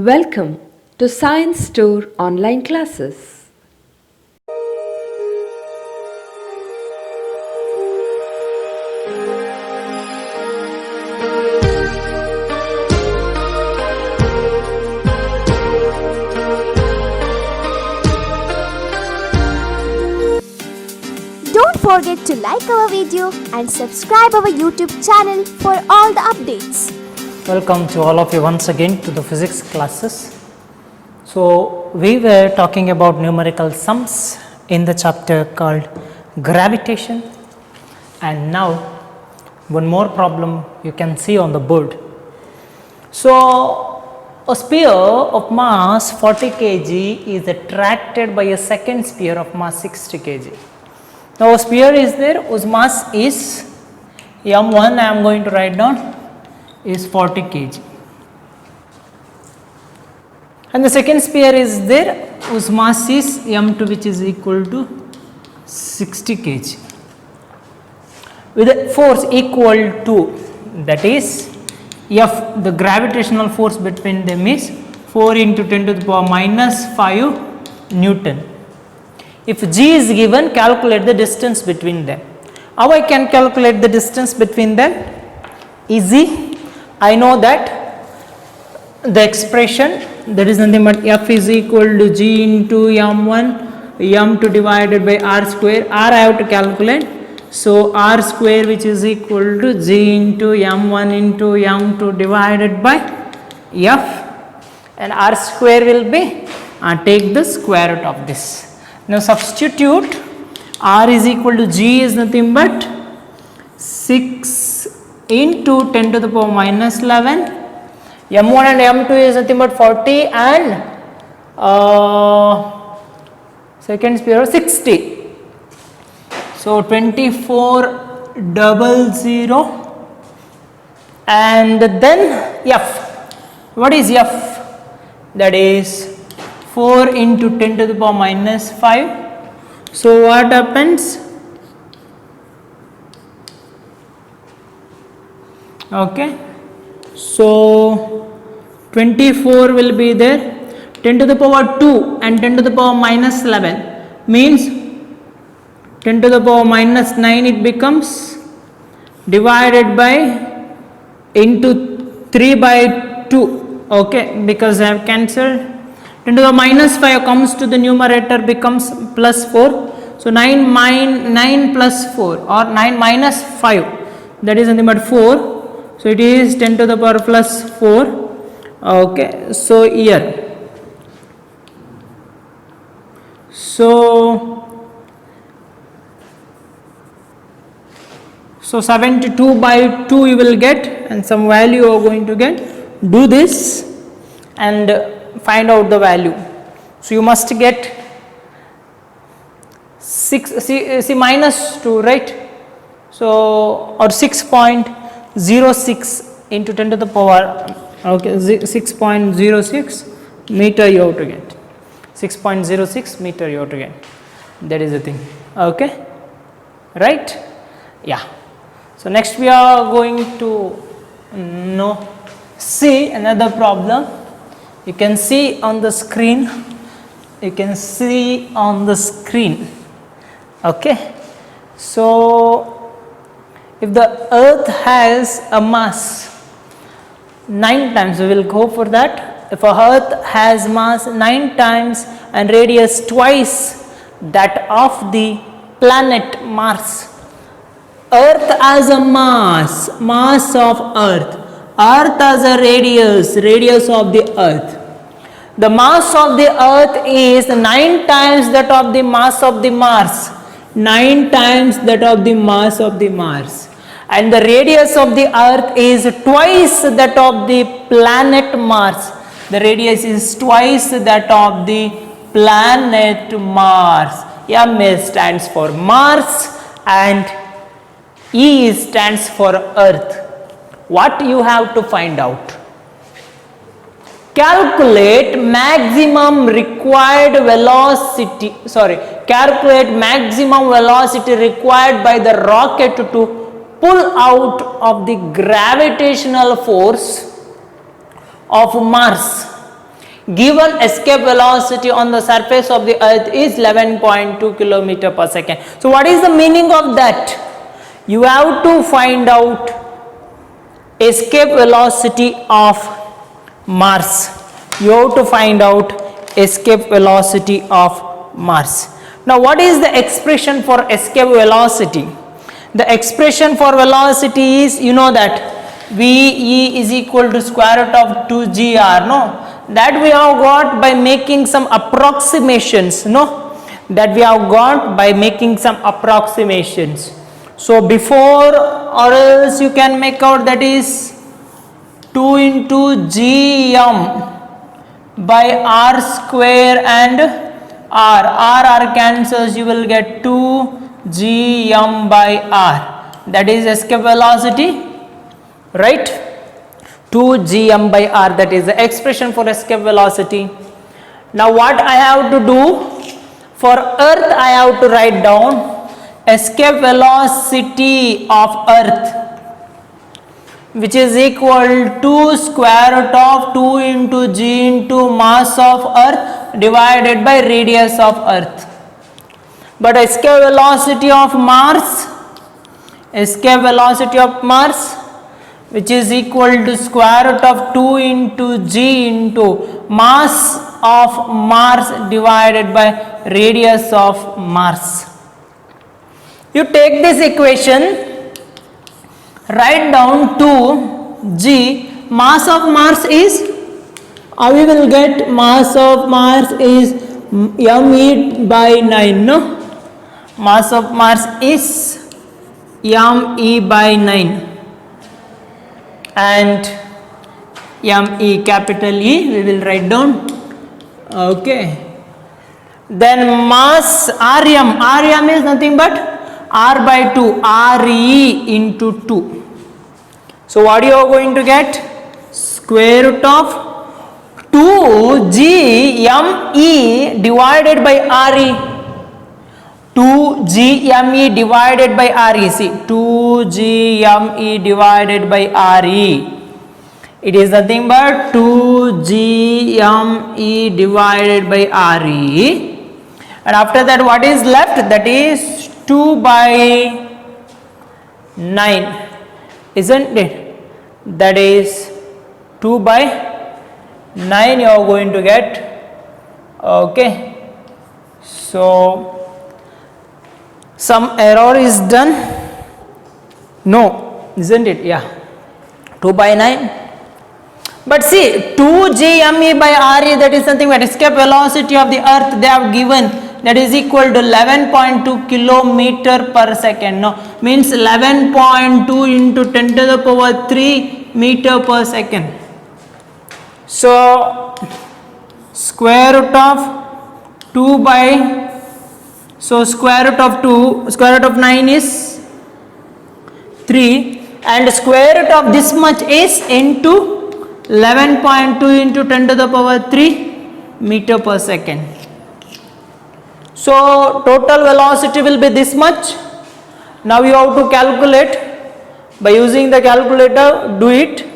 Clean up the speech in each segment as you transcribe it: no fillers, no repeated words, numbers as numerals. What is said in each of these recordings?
Welcome to Science Store online classes. Don't forget to like our video and subscribe our YouTube channel for all the updates. Welcome to all of you once again to the physics classes. So we were talking about numerical sums in the chapter called gravitation, and now one more problem you can see on the board. So a sphere of mass 40 kg is attracted by a second sphere of mass 60 kg. Now a sphere is there whose mass is m1, I am going to write down, is 40 kg, and the second sphere is there whose mass is m2, which is equal to 60 kg, with a force equal to, that is F, the gravitational force between them is 4 into 10 to the power minus 5 Newton. If G is given, calculate the distance between them. How I can calculate the distance between them? Easy. I know that the expression, that is nothing but F is equal to G into m1 m2 divided by r square. R I have to calculate, so r square, which is equal to G into m1 into m2 divided by F, and r square will be, take the square root of this. Now substitute, r is equal to G is nothing but 6 into 10 to the power minus 11, m1 and m2 is nothing but 40, and second sphere 60. So 2400, and then F. What is F? That is 4 into 10 to the power minus 5. So what happens? Okay, so 24 will be there, 10 to the power 2 and 10 to the power minus 11 means 10 to the power minus 9 it becomes, divided by into 3 by 2, okay, because I have cancelled. 10 to the minus 5 comes to the numerator, becomes plus 4, so 9 plus 4 or 9 minus 5, that is nothing but 4. So it is 10 to the power plus 4, okay. So here, so 72 by 2 you will get, and some value you are going to get. Do this and find out the value. So you must get 6, see minus 2, right? So or 6.06 into 10 to the power, okay, 6.06 meter you have to get, 6.06 meter you have to get, that is the thing, okay, right? Yeah. So next we are going to see another problem. You can see on the screen, okay. So if the earth has a mass 9 times, we will go for that. If a earth has mass 9 times and radius twice that of the planet Mars, earth has a mass of earth has a radius of the earth. The mass of the earth is 9 times that of the mass of the Mars, 9 times that of the mass of the Mars, and the radius of the earth is twice that of the planet Mars. The radius is twice that of the planet Mars. M stands for Mars and E stands for Earth. What you have to find out? Calculate maximum required velocity, calculate maximum velocity required by the rocket to pull out of the gravitational force of Mars given escape velocity on the surface of the earth is 11.2 km per second. So what is the meaning of that? You have to find out escape velocity of Mars. You have to find out escape velocity of Mars. Now what is the expression for escape velocity? The expression for velocity is, you know that VE is equal to square root of 2gr, no? That we have got by making some approximations, no? That we have got by making some approximations. So before or else you can make out that is 2 into gm by r square and r cancels, you will get 2 gm by r. That is escape velocity, right? 2 gm by r, that is the expression for escape velocity. Now what I have to do? For earth I have to write down escape velocity of earth, which is equal to square root of 2 into g into mass of earth divided by radius of earth. But escape velocity of Mars, which is equal to square root of 2 into g into mass of Mars divided by radius of Mars. You take this equation, write down 2g, mass of Mars is, we will get mass of Mars is me by 9, no? Mass of Mars is me by 9 and me capital E we will write down, okay. Then mass Rm is nothing but r by 2, re into 2. So what you are going to get? Square root of 2gme divided by re. 2gme divided by re. See, 2gme divided by re. It is nothing but 2gme divided by re. And after that, what is left? That is 2 by 9, isn't it? That is 2 by 9 you are going to get, okay. So some error is done, no, isn't it? Yeah, 2 by 9. But see, 2gme by re, that is something but escape velocity of the earth they have given, that is equal to 11.2 kilometer per second. No, means 11.2 into 10 to the power 3 meter per second. So square root of 2 by, so square root of 9 is 3 and square root of this much is into 11.2 into 10 to the power 3 meter per second. So total velocity will be this much. Now you have to calculate by using the calculator. Do it,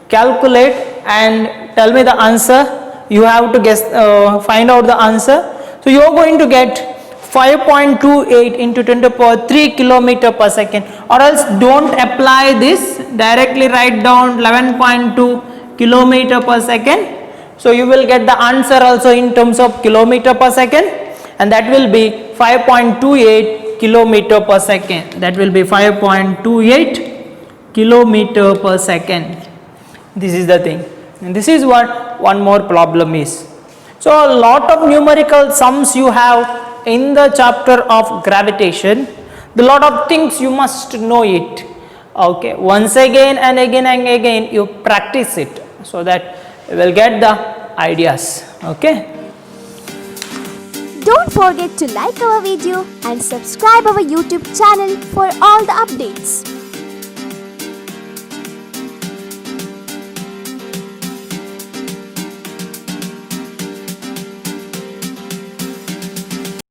calculate and tell me the answer. You have to guess, find out the answer. So you are going to get 5.28 into 10 to the power 3 kilometer per second, or else don't apply this, directly write down 11.2 kilometer per second. So you will get the answer also in terms of kilometer per second, and that will be 5.28 kilometer per second. That will be 5.28 kilometer per second. This is the thing, and this is what one more problem is. So a lot of numerical sums you have in the chapter of gravitation. The lot of things you must know it, okay. Once again and again and again you practice it, so that you will get the ideas, okay. Don't forget to like our video and subscribe our YouTube channel for all the updates.